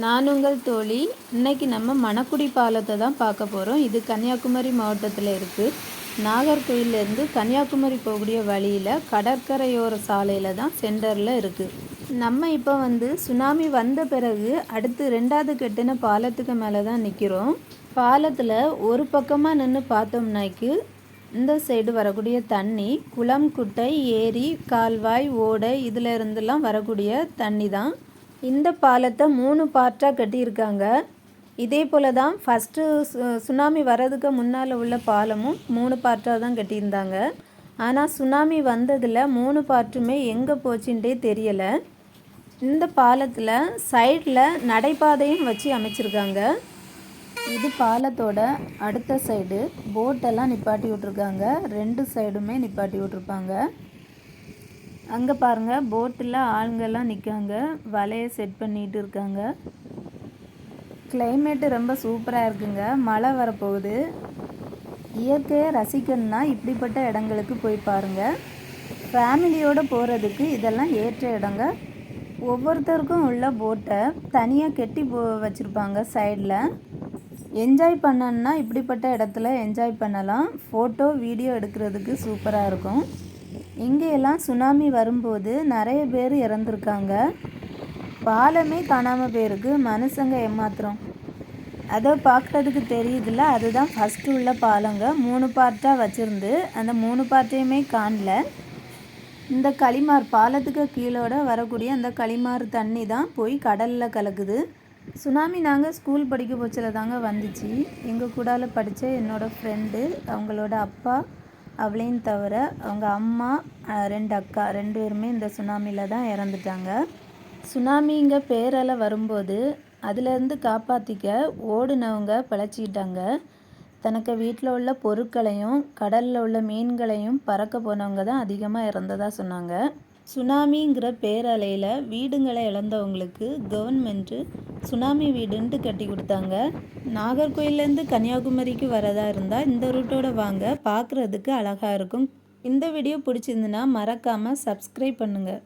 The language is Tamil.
நான் உங்கள் தோழி. இன்னைக்கு நம்ம மணக்குடி பாலத்தை தான் பார்க்க போகிறோம். இது கன்னியாகுமரி மாவட்டத்தில் இருக்குது. நாகர்கோயிலேருந்து கன்னியாகுமரி போகக்கூடிய வழியில் கடற்கரையோர சாலையில் தான் சென்டரில் இருக்குது. நம்ம இப்போ சுனாமி வந்த பிறகு அடுத்து 2வது கட்டின பாலத்துக்கு மேலே தான் நிற்கிறோம். பாலத்தில் ஒரு பக்கமாக நின்று பார்த்தோம்னாக்கு இந்த சைடு வரக்கூடிய தண்ணி குளம், குட்டை, ஏரி, கால்வாய், ஓடை இதில் இருந்தெல்லாம் வரக்கூடிய தண்ணி தான். இந்த பாலத்தை 3 பார்ட்டாக கட்டியிருக்காங்க. இதே போல் தான் ஃபஸ்ட்டு சுனாமி வர்றதுக்கு முன்னால் உள்ள பாலமும் 3 பார்ட்டாக தான் கட்டியிருந்தாங்க. ஆனால் சுனாமி வந்ததில் 3 பார்ட்டுமே எங்கே போச்சுன்றே தெரியலை. இந்த பாலத்தில் சைடில் நடைபாதையும் வச்சு அமைச்சிருக்காங்க. இது பாலத்தோட அடுத்த சைடு போட்டெல்லாம் நிப்பாட்டி விட்ருக்காங்க. 2 சைடுமே நிப்பாட்டி விட்ருப்பாங்க. அங்கே பாருங்கள், போட்டில் ஆளுங்கெல்லாம் நிற்காங்க, வலையை செட் பண்ணிகிட்டு இருக்காங்க. கிளைமேட்டு ரொம்ப சூப்பராக இருக்குங்க. மழை வரப்போகுது. இயற்கையை ரசிக்கணுன்னா இப்படிப்பட்ட இடங்களுக்கு போய் பாருங்கள். ஃபேமிலியோடு போகிறதுக்கு இதெல்லாம் ஏற்ற இடங்க. ஒவ்வொருத்தருக்கும் உள்ள போட்டை தனியாக கெட்டி வச்சுருப்பாங்க சைடில். என்ஜாய் பண்ணணுன்னா இப்படிப்பட்ட இடத்துல என்ஜாய் பண்ணலாம். ஃபோட்டோ வீடியோ எடுக்கிறதுக்கு சூப்பராக இருக்கும். இங்கேயெல்லாம் சுனாமி வரும்போது நிறைய பேர் இறந்துருக்காங்க. பாலமே காணாமல் போயிருக்கு. மனுஷங்க ஏமாத்திரம் அதை பார்க்குறதுக்கு தெரியுதுல்ல, அதுதான் ஃபஸ்ட்டு உள்ள பாலங்க. 3 பார்ட்டாக வச்சுருந்து அந்த 3 பார்ட்டையுமே காணல. இந்த களிமார் பாலத்துக்கு கீழோட வரக்கூடிய அந்த களிமார் தண்ணி தான் போய் கடலில் கலக்குது. சுனாமி நாங்கள் ஸ்கூல் படிக்க போச்சில் தாங்க வந்துச்சு. எங்கள் கூடால படித்த என்னோடய ஃப்ரெண்டு, அவங்களோட அப்பா, அவளையும் தவிர அவங்க அம்மா, 2 அக்கா 2 பேருமே இந்த சுனாமியில் தான் இறந்துட்டாங்க. சுனாமிங்க பேரலை வரும்போது அதிலேருந்து காப்பாற்றிக்க ஓடுனவங்க பிழைச்சிக்கிட்டாங்க. தனக்கு வீட்டில் உள்ள பொருட்களையும் கடலில் உள்ள மீன்களையும் பறக்க போனவங்க தான் அதிகமாக இறந்ததாக சொன்னாங்க. சுனாமிங்கிற பேரலையில் வீடுங்களை இழந்தவங்களுக்கு கவர்மெண்ட்டு சுனாமி வீடுன்ட்டு கட்டி கொடுத்தாங்க. நாகர்கோயிலேருந்து கன்னியாகுமரிக்கு வரதா இருந்தால் இந்த ரூட்டோட வாங்க, பார்க்குறதுக்கு அழகாக இருக்கும். இந்த வீடியோ பிடிச்சிருந்துன்னா மறக்காமல் சப்ஸ்கிரைப் பண்ணுங்கள்.